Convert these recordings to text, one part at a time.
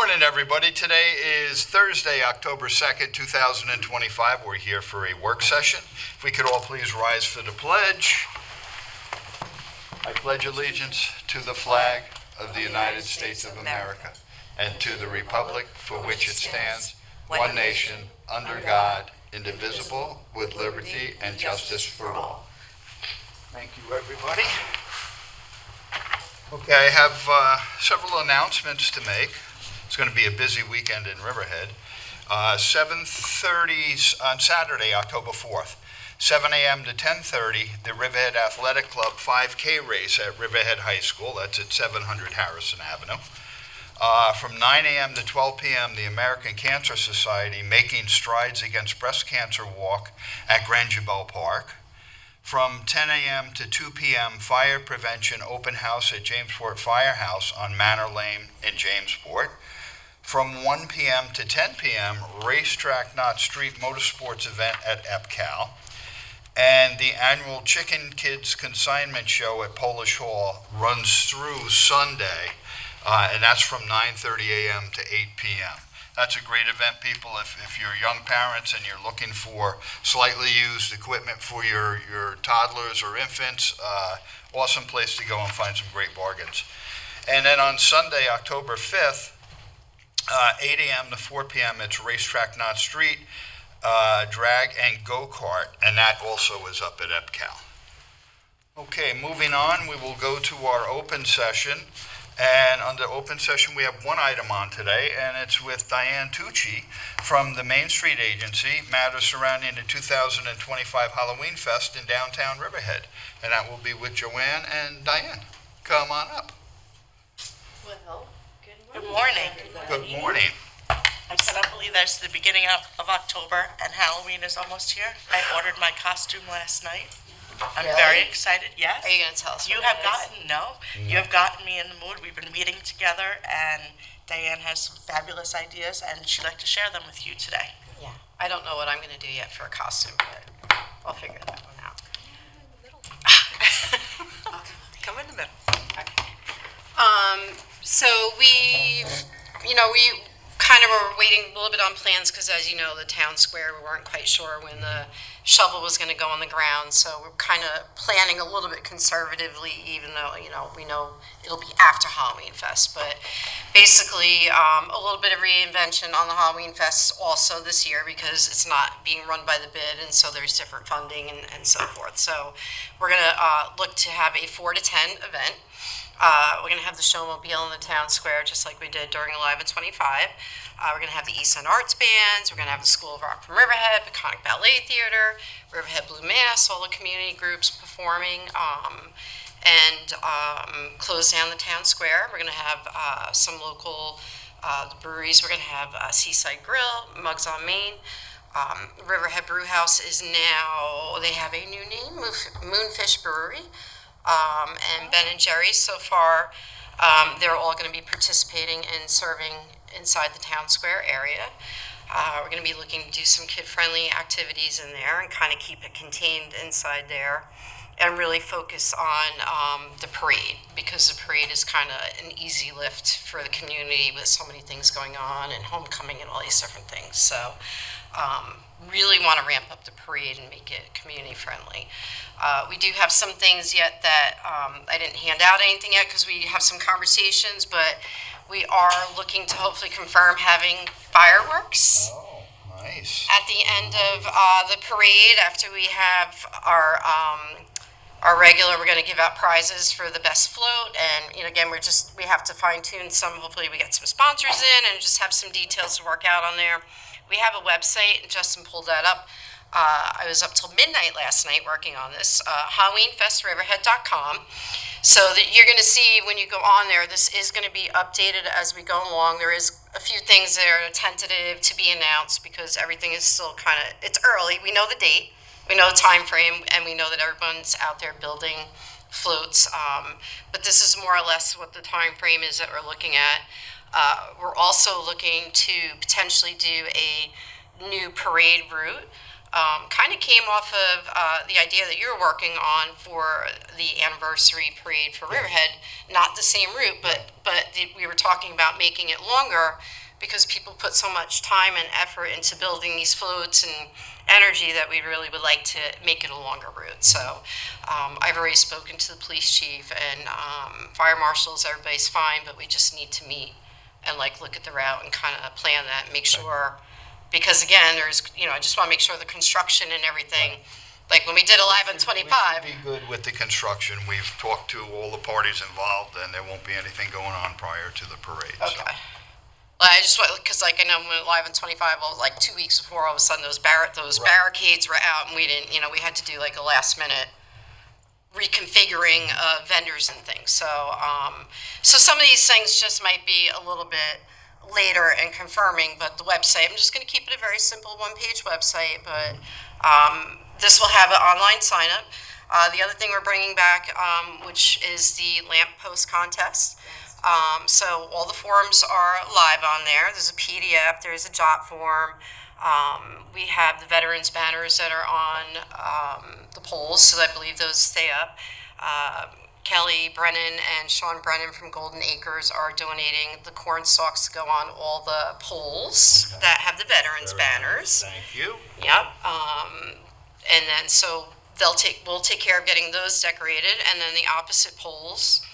morning, everybody. Today is Thursday, October 2nd, 2025. We're here for a work session. If we could all please rise for the pledge. I pledge allegiance to the flag of the United States of America and to the republic for which it stands, one nation, under God, indivisible, with liberty and justice for all. Thank you, everybody. Okay, I have several announcements to make. It's going to be a busy weekend in Riverhead. 7:30 on Saturday, October 4th, 7 a.m. to 10:30, the Riverhead Athletic Club 5K race at Riverhead High School. That's at 700 Harrison Avenue. From 9 a.m. to 12 p.m., the American Cancer Society Making Strides Against Breast Cancer walk at Grangeville Park. From 10 a.m. to 2 p.m., Fire Prevention Open House at Jamesport Firehouse on Manor Lane in Jamesport. From 1 p.m. to 10 p.m., Racetrack Knott Street Motorsports event at EPCAL. And the annual Chicken Kids Consignment Show at Polish Hall runs through Sunday, and that's from 9:30 a.m. to 8 p.m. That's a great event, people. If you're young parents and you're looking for slightly used equipment for your toddlers or infants, awesome place to go and find some great bargains. And then on Sunday, October 5th, 8 a.m. to 4 p.m., it's Racetrack Knott Street, drag and go-kart, and that also is up at EPCAL. Okay, moving on, we will go to our open session. And under open session, we have one item on today, and it's with Diane Tucci from the Main Street Agency, matters surrounding the 2025 Halloween Fest in downtown Riverhead. And that will be with Joanne and Diane. Come on up. Well, good morning. Good morning. I cannot believe that it's the beginning of October and Halloween is almost here. I ordered my costume last night. I'm very excited, yes. Are you going to tell us You have gotten me in the mood. We've been meeting together, and Diane has some fabulous ideas, and she'd like to share them with you today. Yeah. I don't know what I'm going to do yet for a costume, but I'll figure that one out. Come in the middle. Okay. So we kind of were waiting a little bit on plans because, as you know, the town square, we weren't quite sure when the shovel was going to go on the ground. So we're kind of planning a little bit conservatively, even though, we know it'll be after Halloween Fest. But basically, a little bit of reinvention on the Halloween Fest also this year because it's not being run by the bid, and so there's different funding and so forth. So we're going to look to have a 4 to 10 event. We're going to have the showmobile in the town square, just like we did during Alive at 25. We're going to have the East End Arts Bands. We're going to have the School of Rock from Riverhead, Peconic Ballet Theater, Riverhead Blue Mass, all the community groups performing, and close down the town square. We're going to have some local breweries. We're going to have Seaside Grill, Mugs on Main. Riverhead Brew House is now, they have a new name, Moonfish Brewery. And Ben and Jerry's so far, they're all going to be participating in serving inside the town square area. We're going to be looking to do some kid-friendly activities in there and kind of keep it contained inside there and really focus on the parade because the parade is kind of an easy lift for the community with so many things going on and homecoming and all these different things. So really want to ramp up the parade and make it community friendly. We do have some things yet that I didn't hand out anything yet because we have some conversations, but we are looking to hopefully confirm having fireworks. Oh, nice. At the end of the parade, after we have our regular, we're going to give out prizes for the best float, and again, we have to fine tune some. Hopefully, we get some sponsors in and just have some details to work out on there. We have a website, and Justin pulled that up. I was up till midnight last night working on this, HalloweenFestRiverhead.com. So that you're going to see when you go on there, this is going to be updated as we go along. There is a few things that are tentative to be announced because everything is still it's early. We know the date, we know the time frame, and we know that everyone's out there building floats. But this is more or less what the time frame is that we're looking at. We're also looking to potentially do a new parade route. kind of came off of the idea that you're working on for the anniversary parade for Riverhead. Not the same route, but we were talking about making it longer because people put so much time and effort into building these floats and energy that we really would like to make it a longer route. So I've already spoken to the police chief and fire marshals. Everybody's fine, but we just need to meet and look at the route and kind of plan that and make sure, because again, there's, I just want to make sure the construction and everything, like when we did Alive on 25. We should be good with the construction. We've talked to all the parties involved, and there won't be anything going on prior to the parade. Okay. So. Well, I just want, because I know when we went live on 25, 2 weeks before, all of a sudden those barricades were out, and we didn't, we had to do a last minute reconfiguring of vendors and things. So, so some of these things just might be a little bit later and confirming, but the website, I'm just going to keep it a very simple one-page website, but this will have an online sign-up. The other thing we're bringing back, which is the lamp post contest. So all the forms are live on there. There's a PDF, there's a jot form. We have the veterans banners that are on the poles, so I believe those stay up. Kelly Brennan and Sean Brennan from Golden Acres are donating the corn stalks to go on all the poles that have the veterans banners. Thank you. Yep. And then so we'll take care of getting those decorated, and then the opposite poles,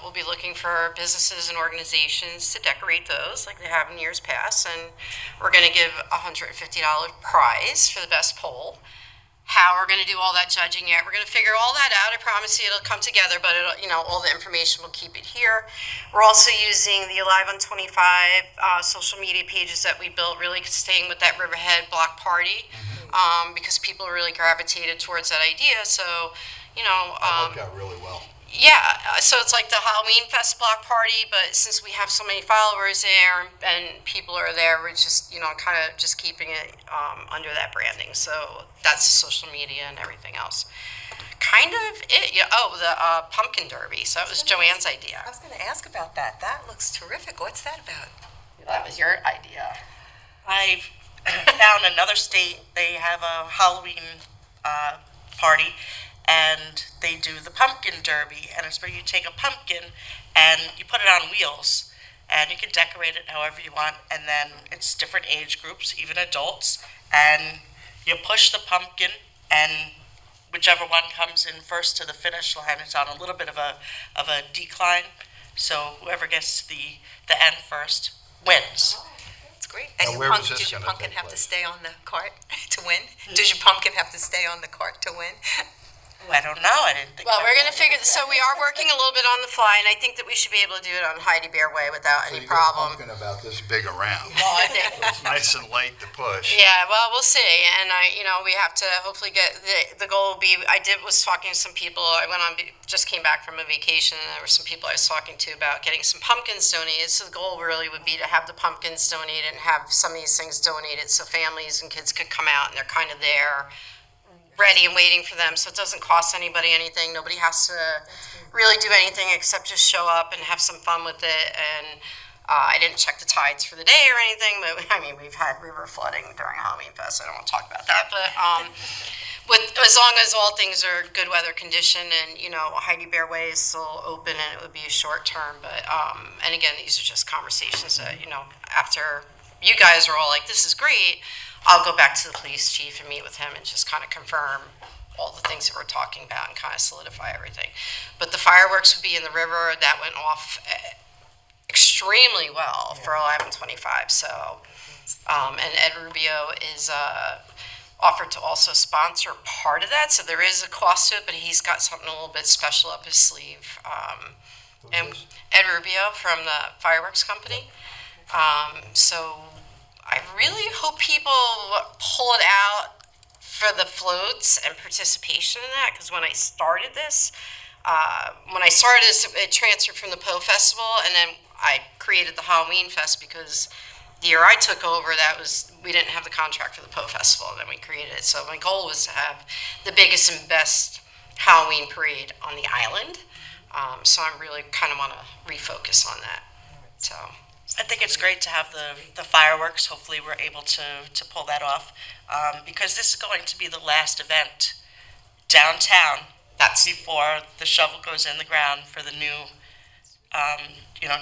we'll be looking for businesses and organizations to decorate those like they have in years past, and we're going to give a $150 prize for the best pole. How we're going to do all that judging yet, we're going to figure all that out. I promise you it'll come together, but all the information, we'll keep it here. We're also using the Alive on 25 social media pages that we built, really staying with that Riverhead block party, because people really gravitated towards that idea. So, That worked out really well. yeah, so it's like the Halloween Fest block party, but since we have so many followers there and people are there, we're just, kind of just keeping it under that branding. So that's the social media and everything else. Kind of it. Yeah. Oh, the pumpkin derby. So that was Joanne's idea. I was going to ask about that. That looks terrific. What's that about? That was your idea. I've found another state, they have a Halloween party, and they do the pumpkin derby, and it's where you take a pumpkin and you put it on wheels, and you can decorate it however you want, and then it's different age groups, even adults, and you push the pumpkin, and whichever one comes in first to the finish line is on a little bit of a decline, so whoever gets to the end first wins. Oh, that's great. Now, And where was this does your gonna pumpkin take have to place? stay on the cart to win? Does your pumpkin have to stay on the cart to win? Ooh, I don't know, I didn't think. Well, about we're going to that. figure this. So we are working a little bit on the fly, and I think that we should be able to do it on Heidi Bear Way without any problem. Pumpkin about this big around. Well, I think. It's nice and light to push. Yeah, well, we'll see, and we have to hopefully get the goal will be. Was talking to some people. I just came back from a vacation, and there were some people I was talking to about getting some pumpkins donated. So the goal really would be to have the pumpkins donated and have some of these things donated, so families and kids could come out and they're kind of there, ready and waiting for them. So it doesn't cost anybody anything. Nobody has to really do anything except just show up and have some fun with it. And I didn't check the tides for the day or anything, but we've had river flooding during Halloween Fest. I don't want to talk about that, but as long as all things are good weather condition, and Heidi Bear Way is still open, and it would be a short term. But and again, these are just conversations that after you guys are all like, this is great, I'll go back to the police chief and meet with him and just kind of confirm all the things that we're talking about and kind of solidify everything. But the fireworks would be in the river. That went off extremely well for 11/25. So, and Ed Rubio is offered to also sponsor part of that. So there is a cost to it, but he's got something a little bit special up his sleeve. And Ed Rubio from the fireworks company. So I really hope people pull it out for the floats and participation in that, because when I started this, it transferred from the Poe Festival, and then I created the Halloween Fest because the year I took over, we didn't have the contract for the Poe Festival, and then we created it. So my goal was to have the biggest and best Halloween parade on the island. So I really kind of want to refocus on that. So I think it's great to have the fireworks. Hopefully, we're able to pull that off, because this is going to be the last event downtown. That's before the shovel goes in the ground for the new,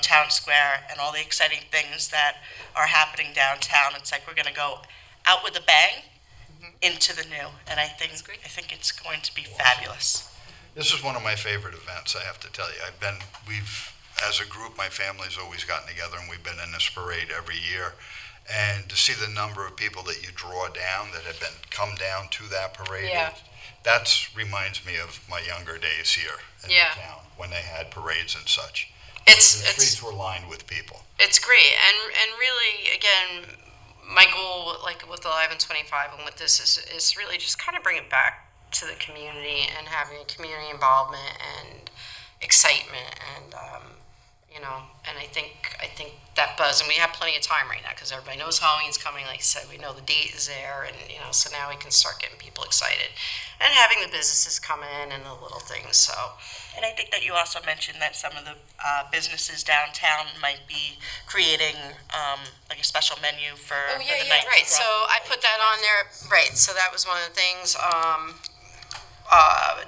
town square and all the exciting things that are happening downtown. It's like we're going to go out with a bang into the new, and I think it's going to be fabulous. This is one of my favorite events, I have to tell you. As a group, my family's always gotten together, and we've been in this parade every year. And to see the number of people that you draw down that have come down to that parade, that reminds me of my younger days here in the town when they had parades and such. The streets were lined with people. It's great, and really, again, my goal, like with Alive in 25 and with this, is really just kind of bring it back to the community and having community involvement and excitement, and and I think that buzz, and we have plenty of time right now because everybody knows Halloween's coming. Like I said, we know the date is there, and so now we can start getting people excited and having the businesses come in and the little things. So, and I think that you also mentioned that some of the businesses downtown might be creating like a special menu for the night. Right. So I put that on there. Right. So that was one of the things.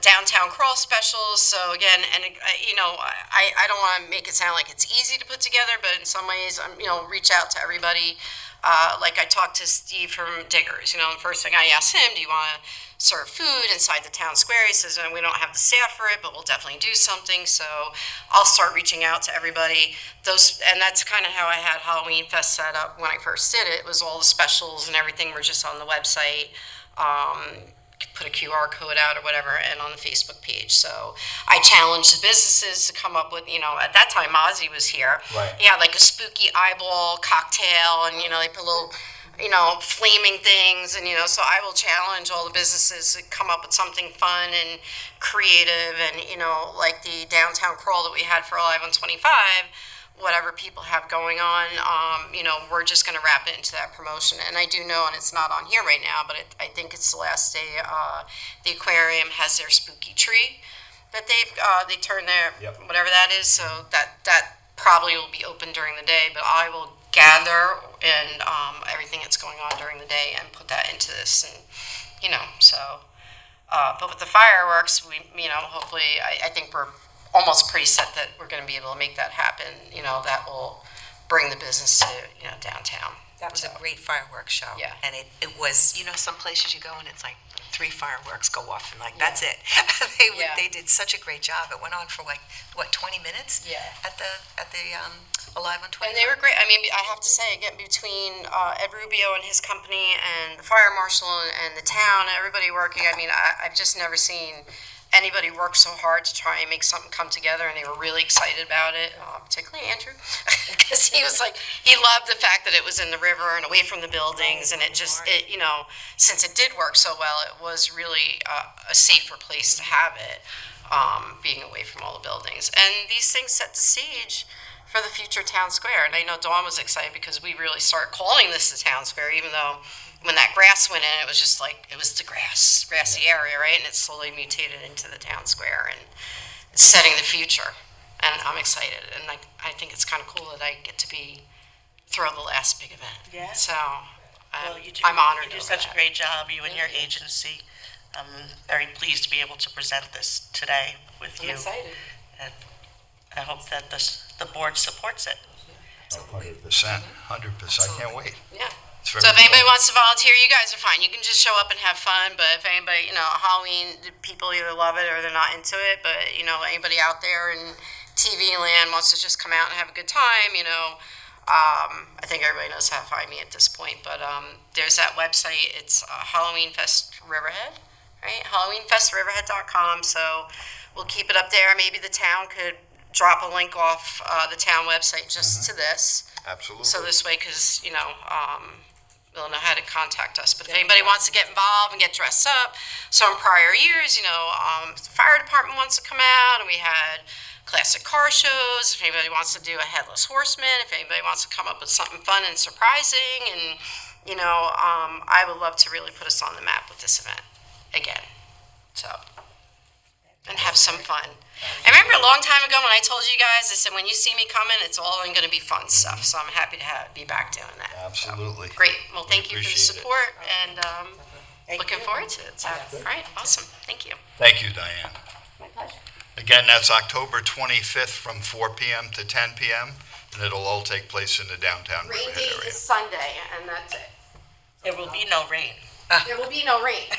Downtown crawl specials. So again, and I don't want to make it sound like it's easy to put together, but in some ways, reach out to everybody. Like I talked to Steve from Diggers. The first thing I asked him, do you want to serve food inside the town square? He says, we don't have the staff for it, but we'll definitely do something. So I'll start reaching out to everybody. And that's kind of how I had Halloween Fest set up when I first did it. It was all the specials and everything were just on the website. Put a QR code out or whatever, and on the Facebook page. So I challenged the businesses to come up with, at that time Ozzy was here. Right. He had like a spooky eyeball cocktail, and they put little, flaming things, and so I will challenge all the businesses to come up with something fun and creative, and like the downtown crawl that we had for Alive on 25. Whatever people have going on, we're just going to wrap it into that promotion. And I do know, and it's not on here right now, but I think it's the last day. The aquarium has their spooky tree that they turn their whatever that is. So that probably will be open during the day. But I will gather and everything that's going on during the day and put that into this. And so. But with the fireworks, we hopefully I think we're almost pretty set that we're going to be able to make that happen. That will bring the business to downtown. That was a great fireworks show. Yeah. And it was, some places you go and it's like 3 fireworks go off and that's it. They did such a great job. It went on for 20 minutes? Yeah. At the Alive on 25. And they were great. I mean, I have to say, again, between Ed Rubio and his company and the fire marshal and the town, everybody working, I mean, I've just never seen anybody worked so hard to try and make something come together, and they were really excited about it, particularly Andrew, because he was like, he loved the fact that it was in the river and away from the buildings, and it just, since it did work so well, it was really a safer place to have it, being away from all the buildings. And these things set the stage for the future town square, and I know Dawn was excited because we really started calling this the town square, even though when that grass went in, it was just like, it was the grassy area, right? And it slowly mutated into the town square, and it's setting the future. And I'm excited, and I think it's kind of cool that I get to throw the last big event. Yeah. So I'm honored. You do such a great job, you and your agency. I'm very pleased to be able to present this today with you. I'm excited. And I hope that the board supports it. 100%. 100%. I can't wait. Yeah. It's So very if anybody fun. wants to volunteer, you guys are fine. You can just show up and have fun. But if anybody, Halloween, people either love it or they're not into it. But, anybody out there in TV land wants to just come out and have a good time, I think everybody knows how to find me at this point. But there's that website. It's Halloween Fest Riverhead, right? HalloweenFestRiverhead.com. So we'll keep it up there. Maybe the town could drop a link off the town website just to this. Absolutely. So this way, because, they'll know how to contact us. But if anybody wants to get involved and get dressed up, so in prior years, the fire department wants to come out, and we had classic car shows. If anybody wants to do a headless horseman, if anybody wants to come up with something fun and surprising, and I would love to really put us on the map with this event again. So and have some fun. I remember a long time ago when I told you guys, I said, when you see me coming, it's all going to be fun stuff. So I'm happy to be back doing that. Absolutely. So, great. Well, thank you for the appreciate it. support, and looking forward to it. So, all right, awesome. Thank you. Thank you, Diane. My pleasure. Again, that's October 25th from 4 p.m. to 10 p.m., and it'll all take place in the downtown Rain Riverhead date area. is Sunday, and that's it. There will be no rain. There will be no rain.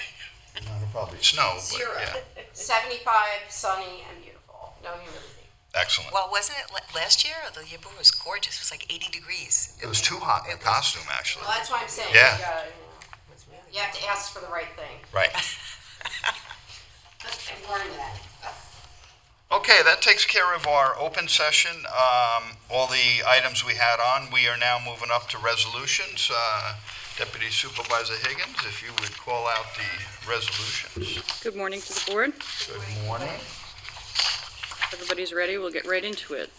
It'll probably snow, but Zero. yeah, 75, sunny, and beautiful. No humidity. excellent. Well, wasn't it last year or the year before? It was gorgeous. It was like 80 degrees. It was too hot in the costume, actually. Well, that's why I'm saying. Yeah. You have to ask for the right thing. Right. I've learned that. Okay, that takes care of our open session. All the items we had on, we are now moving up to resolutions. Deputy Supervisor Higgins, if you would call out the resolutions. Good morning to the board. Good morning. Everybody's ready, we'll get right into it.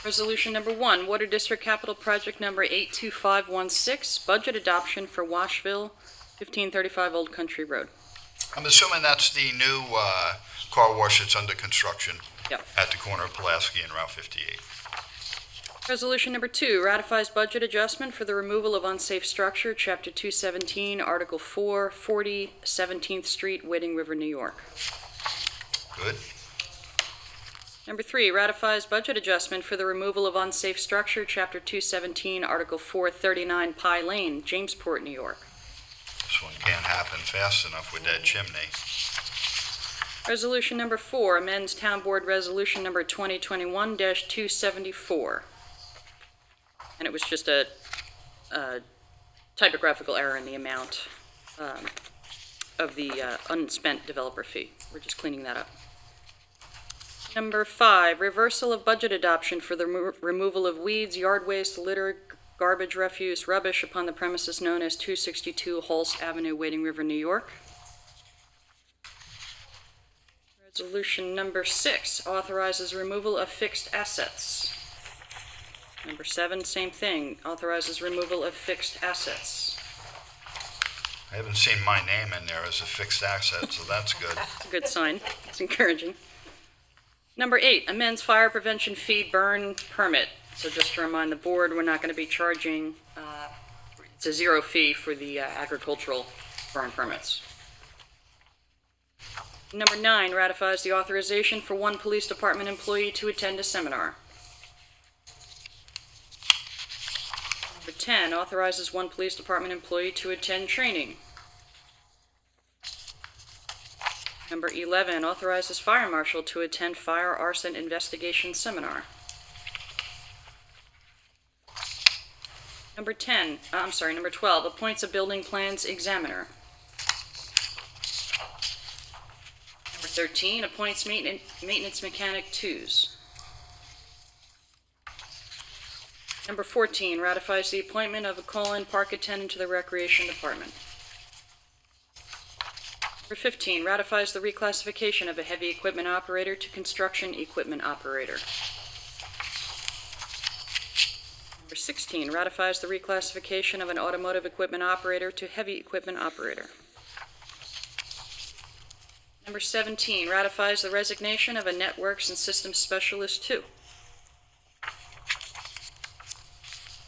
Resolution number 1, Water District Capital Project number 82516, budget adoption for Washville, 1535 Old Country Road. I'm assuming that's the new car wash that's under construction Yep. at the corner of Pulaski and Route 58. Resolution number 2, ratifies budget adjustment for the removal of unsafe structure, Chapter 217, Article 4, 40 17th Street, Wading River, New York. Good. Number 3, ratifies budget adjustment for the removal of unsafe structure, Chapter 217, Article 439, Pie Lane, Jamesport, New York. This one can't happen fast enough with that chimney. Resolution number 4, amends Town Board Resolution number 2021-274. And it was just a typographical error in the amount of the unspent developer fee. We're just cleaning that up. Number 5, reversal of budget adoption for the removal of weeds, yard waste, litter, garbage, refuse, rubbish upon the premises known as 262 Holst Avenue, Wading River, New York. Resolution number 6, authorizes removal of fixed assets. Number 7, same thing, authorizes removal of fixed assets. I haven't seen my name in there as a fixed asset, so that's good. It's a good sign, it's encouraging. Number 8, amends fire prevention fee burn permit. So just to remind the board, we're not going to be charging, it's a zero fee for the agricultural burn permits. Number 9, ratifies the authorization for one police department employee to attend a seminar. Number 10, authorizes one police department employee to attend training. Number 11, authorizes fire marshal to attend fire arson investigation seminar. Number 12, appoints a building plans examiner. Number 13, appoints maintenance mechanic 2s. Number 14, ratifies the appointment of a call-in park attendant to the Recreation Department. Number 15, ratifies the reclassification of a heavy equipment operator to construction equipment operator. Number 16, ratifies the reclassification of an automotive equipment operator to heavy equipment operator. Number 17, ratifies the resignation of a networks and systems specialist 2.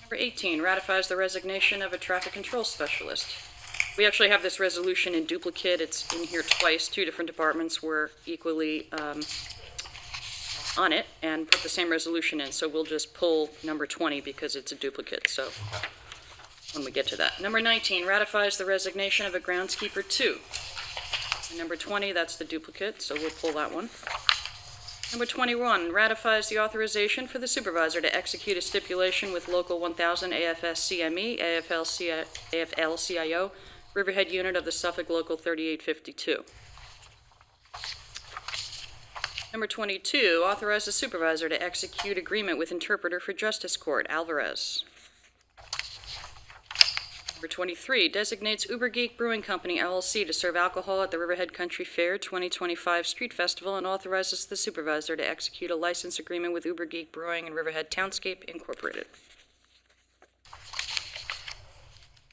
Number 18, ratifies the resignation of a traffic control specialist. We actually have this resolution in duplicate. It's in here twice. 2 different departments were equally on it and put the same resolution in. So we'll just pull number 20 because it's a duplicate. So when we get to that. Number 19, ratifies the resignation of a groundskeeper 2. And number 20, that's the duplicate, so we'll pull that one. Number 21, ratifies the authorization for the supervisor to execute a stipulation with Local 1000 AFS-CME, AFL-CIO, Riverhead Unit of the Suffolk Local 3852. Number 22, authorize the supervisor to execute agreement with interpreter for Justice Court, Alvarez. Number 23, designates Uber Geek Brewing Company, LLC, to serve alcohol at the Riverhead Country Fair 2025 Street Festival and authorizes the supervisor to execute a license agreement with Uber Geek Brewing and Riverhead Townscape, Incorporated.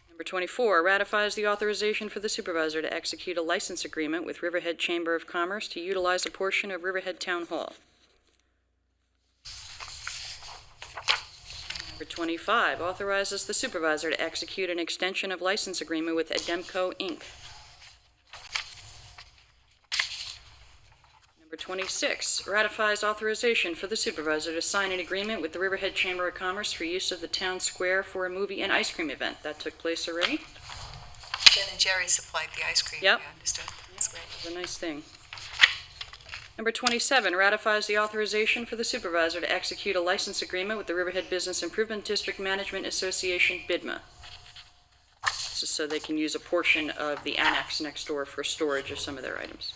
Number Number 24, ratifies the authorization for the supervisor to execute a license agreement with Riverhead Chamber of Commerce to utilize a portion of Riverhead Town Hall. Number 25, authorizes the supervisor to execute an extension of license agreement with Ademco, Inc. Number 26, ratifies authorization for the supervisor to sign an agreement with the Riverhead Chamber of Commerce for use of the town square for a movie and ice cream event. That took place already. Jen and Jerry supplied the ice cream. Yep. Yeah, understood. That's great. It's a nice thing. Number 27, ratifies the authorization for the supervisor to execute a license agreement with the Riverhead Business Improvement District Management Association, BIDMA. This is so they can use a portion of the annex next door for storage of some of their items.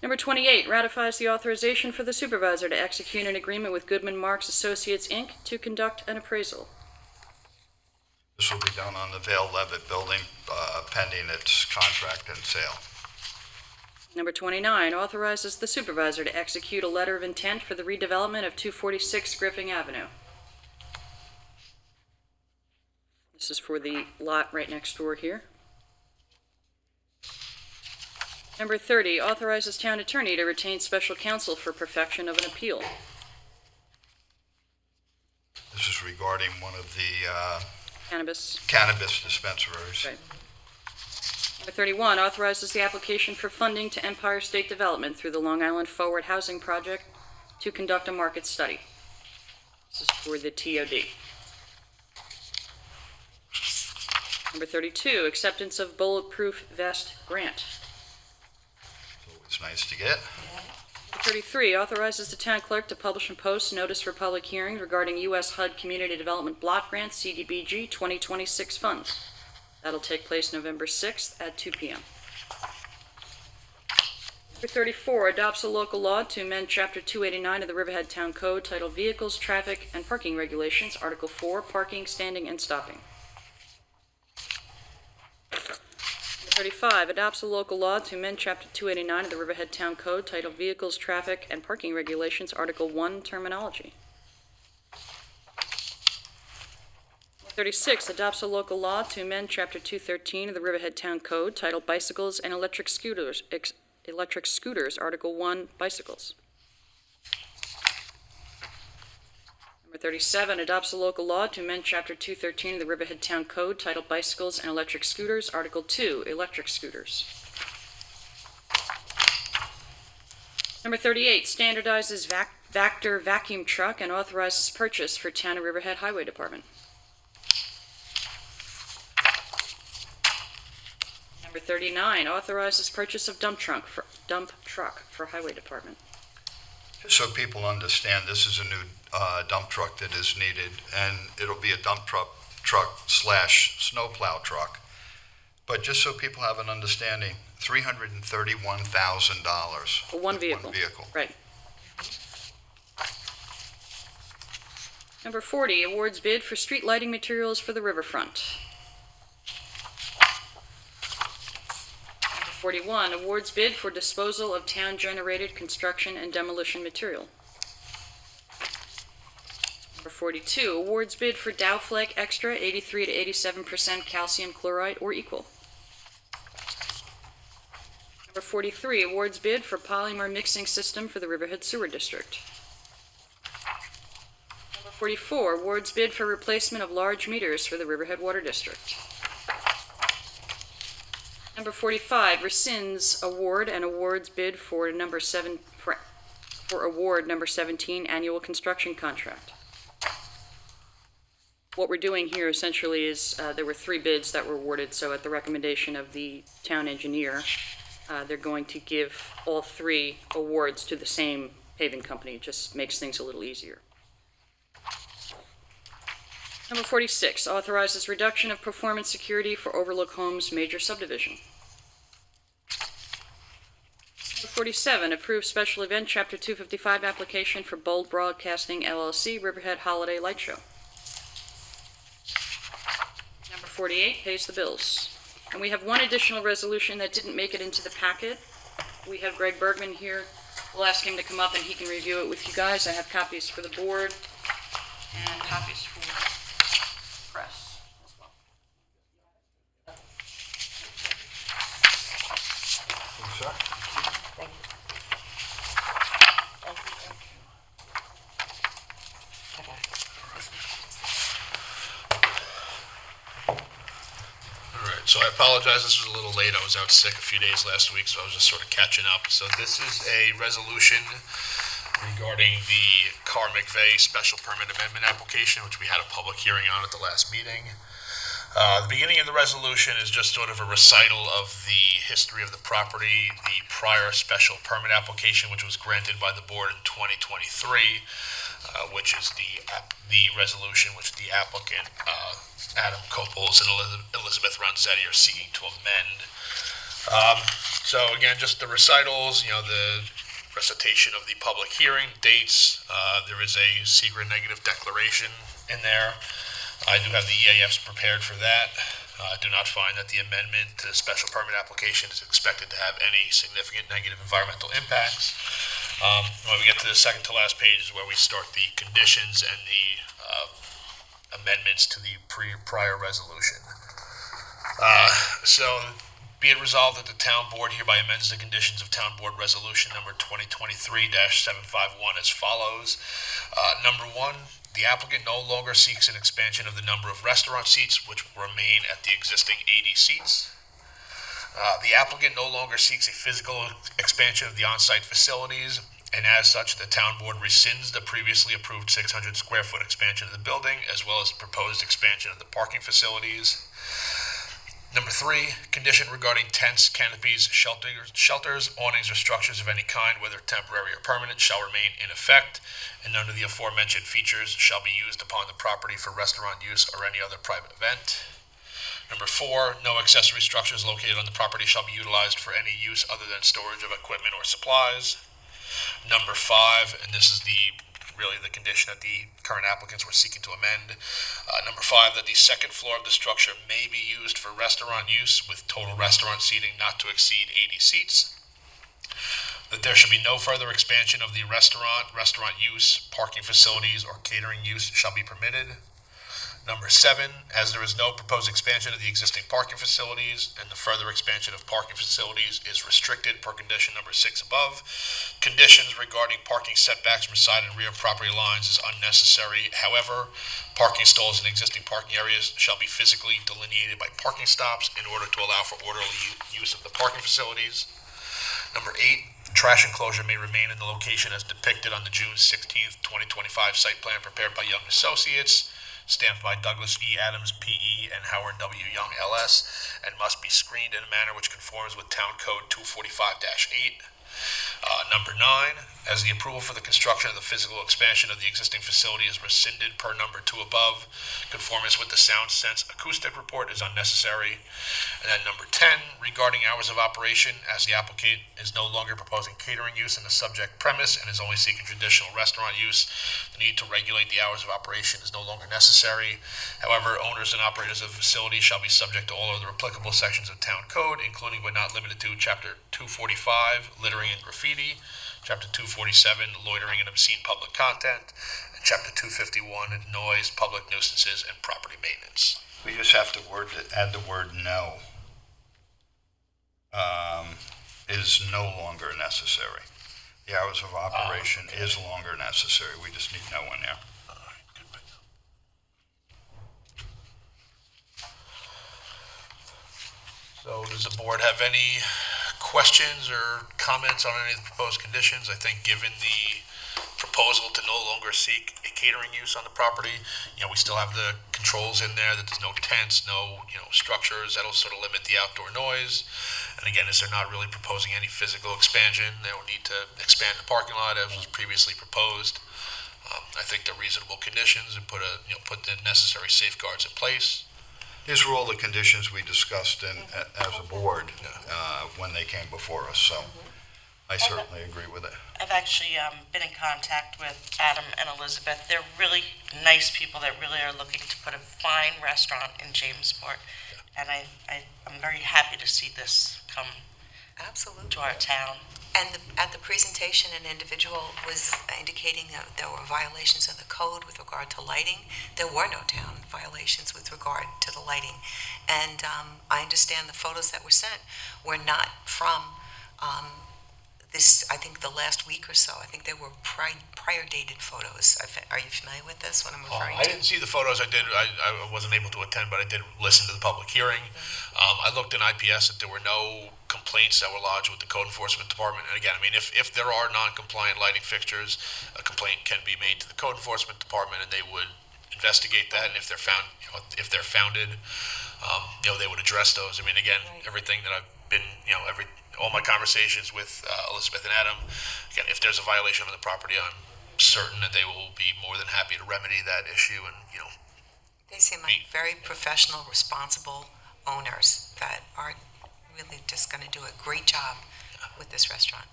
Number 28, ratifies the authorization for the supervisor to execute an agreement with Goodman Marks Associates, Inc. to conduct an appraisal. This will be done on the Vale Levitt building, pending its contract and sale. Number 29, authorizes the supervisor to execute a letter of intent for the redevelopment of 246 Griffin Avenue. This is for the lot right next door here. Number 30, authorizes town attorney to retain special counsel for perfection of an appeal. This is regarding one of the Cannabis. cannabis dispensaries. Right. Number 31, authorizes the application for funding to Empire State Development through the Long Island Forward Housing Project to conduct a market study. This is for the TOD. Number 32, acceptance of bulletproof vest grant. It's nice to get. Number 33, authorizes the town clerk to publish and post notice for public hearings regarding U.S. HUD Community Development Block Grant CDBG 2026 funds. That'll take place November 6th at 2 p.m. Number 34, adopts a local law to amend Chapter 289 of the Riverhead Town Code titled Vehicles, Traffic, and Parking Regulations, Article 4, Parking, Standing, and Stopping. Number 35, adopts a local law to amend Chapter 289 of the Riverhead Town Code titled Vehicles, Traffic, and Parking Regulations, Article 1, Terminology. 36, adopts a local law to amend Chapter 213 of the Riverhead Town Code titled Bicycles and Electric Scooters, Article 1, Bicycles. Number 37, adopts a local law to amend Chapter 213 of the Riverhead Town Code titled Bicycles and Electric Scooters, Article 2, Electric Scooters. Number 38, standardizes Vector vacuum truck and authorizes purchase for Town of Riverhead Highway Department. Number 39, authorizes purchase of dump truck for Highway Department. Just so people understand, this is a new dump truck that is needed, and it'll be a dump truck slash snowplow truck. But just so people have an understanding, $331,000 For one with vehicle. One vehicle. Right. Number 40, awards bid for street lighting materials for the riverfront. Number 41, awards bid for disposal of town-generated construction and demolition material. Number 42, awards bid for Dowfleck Extra 83 to 87% calcium chloride or equal. Number 43, awards bid for polymer mixing system for the Riverhead Sewer District. Number 44, awards bid for replacement of large meters for the Riverhead Water District. Number 45, rescinds award and awards bid for award number 17, annual construction contract. What we're doing here essentially is there were 3 bids that were awarded, so at the recommendation of the town engineer, they're going to give all 3 awards to the same paving company. It just makes things a little easier. Number 46, authorizes reduction of performance security for Overlook Homes major subdivision. Number 47, approves special event Chapter 255 application for Bold Broadcasting LLC Riverhead Holiday Light Show. Number 48, pays the bills. And we have one additional resolution that didn't make it into the packet. We have Greg Bergman here. We'll ask him to come up and he can review it with you guys. I have copies for the board and copies for press as well. So I apologize, this was a little late. I was out sick a few days last week, so I was just sort of catching up. So this is a resolution regarding the Carr McVeigh special permit amendment application, which we had a public hearing on at the last meeting. The beginning of the resolution is just sort of a recital of the history of the property, the prior special permit application, which was granted by the board in 2023, which is the resolution which the applicant, Adam Copols and Elizabeth Ronzetti, are seeking to amend. So again, just the recitals, the recitation of the public hearing, dates. There is a secret negative declaration in there. I do have the EAFs prepared for that. I do not find that the amendment to the special permit application is expected to have any significant negative environmental impacts. When we get to the second to last page is where we start the conditions and the amendments to the prior resolution. So be it resolved that the town board hereby amends the conditions of town board resolution number 2023-751 as follows. Number one, the applicant no longer seeks an expansion of the number of restaurant seats, which will remain at the existing 80 seats. The applicant no longer seeks a physical expansion of the on-site facilities, and as such, the town board rescinds the previously approved 600 square foot expansion of the building, as well as the proposed expansion of the parking facilities. Number three, condition regarding tents, canopies, shelters, awnings, or structures of any kind, whether temporary or permanent, shall remain in effect, and none of the aforementioned features shall be used upon the property for restaurant use or any other private event. Number four, no accessory structures located on the property shall be utilized for any use other than storage of equipment or supplies. Number five, and this is really the condition that the current applicants were seeking to amend. Number five, that the second floor of the structure may be used for restaurant use with total restaurant seating not to exceed 80 seats. That there shall be no further expansion of the restaurant use, parking facilities, or catering use shall be permitted. Number seven, as there is no proposed expansion of the existing parking facilities and the further expansion of parking facilities is restricted per condition number 6 above, conditions regarding parking setbacks from side and rear property lines is unnecessary. However, parking stalls in existing parking areas shall be physically delineated by parking stops in order to allow for orderly use of the parking facilities. Number 8, trash enclosure may remain in the location as depicted on the June 16th, 2025 site plan prepared by Young Associates, stamped by Douglas E. Adams, P.E., and Howard W. Young, L.S., and must be screened in a manner which conforms with Town Code 245-8. Number 9, as the approval for the construction of the physical expansion of the existing facility is rescinded per number 2 above, conformance with the Sound Sense acoustic report is unnecessary. And then number 10, regarding hours of operation, as the applicant is no longer proposing catering use in the subject premise and is only seeking traditional restaurant use, the need to regulate the hours of operation is no longer necessary. However, owners and operators of the facility shall be subject to all other applicable sections of Town Code, including but not limited to Chapter 245, littering and graffiti, Chapter 247, loitering and obscene public content, and Chapter 251, noise, public nuisances, and property maintenance. We just have to add the word no. Is no longer necessary. The hours of operation is longer necessary. We just need no in there. So does the board have any questions or comments on any of the proposed conditions? I think given the proposal to no longer seek a catering use on the property, we still have the controls in there that there's no tents, no, structures. That'll sort of limit the outdoor noise. And again, as they're not really proposing any physical expansion, they don't need to expand the parking lot as was previously proposed. I think they're reasonable conditions and put the necessary safeguards in place. These were all the conditions we discussed as a board when they came before us, so I certainly agree with it. I've actually been in contact with Adam and Elizabeth. They're really nice people that really are looking to put a fine restaurant in Jamesport. And I'm very happy to see this come Absolutely. to our town. And at the presentation, an individual was indicating that there were violations of the code with regard to lighting. There were no town violations with regard to the lighting. And I understand the photos that were sent were not from I think the last week or so, I think there were prior dated photos. Are you familiar with this, what I'm referring I to? didn't see the photos. I wasn't able to attend, but I did listen to the public hearing. I looked in IPS that there were no complaints that were lodged with the code enforcement department. And again, I mean, if there are non-compliant lighting fixtures, a complaint can be made to the code enforcement department, and they would investigate that. And if they're founded, they would address those. I mean, again, Right. everything that I've been, all my conversations with Elizabeth and Adam, again, if there's a violation on the property, I'm certain that they will be more than happy to remedy that issue. And They seem like very professional, responsible owners that are really just going to do a great job with this restaurant.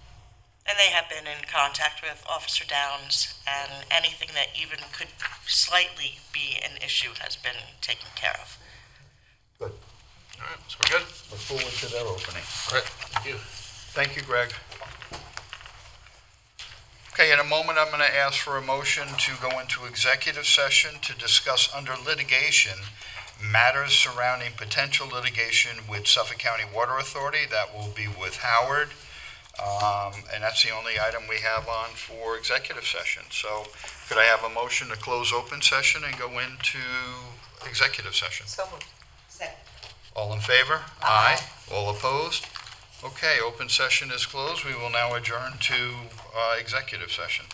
And they have been in contact with Officer Downs, and anything that even could slightly be an issue has been taken care of. Good. all right, so we're good. Look forward to their opening. All right, thank you. Thank you, Greg. Okay, in a moment, I'm going to ask for a motion to go into executive session to discuss under litigation matters surrounding potential litigation with Suffolk County Water Authority. That will be with Howard. And that's the only item we have on for executive session. So could I have a motion to close open session and go into executive session? So moved. All in favor? Aye. All opposed? Okay, open session is closed. We will now adjourn to executive session.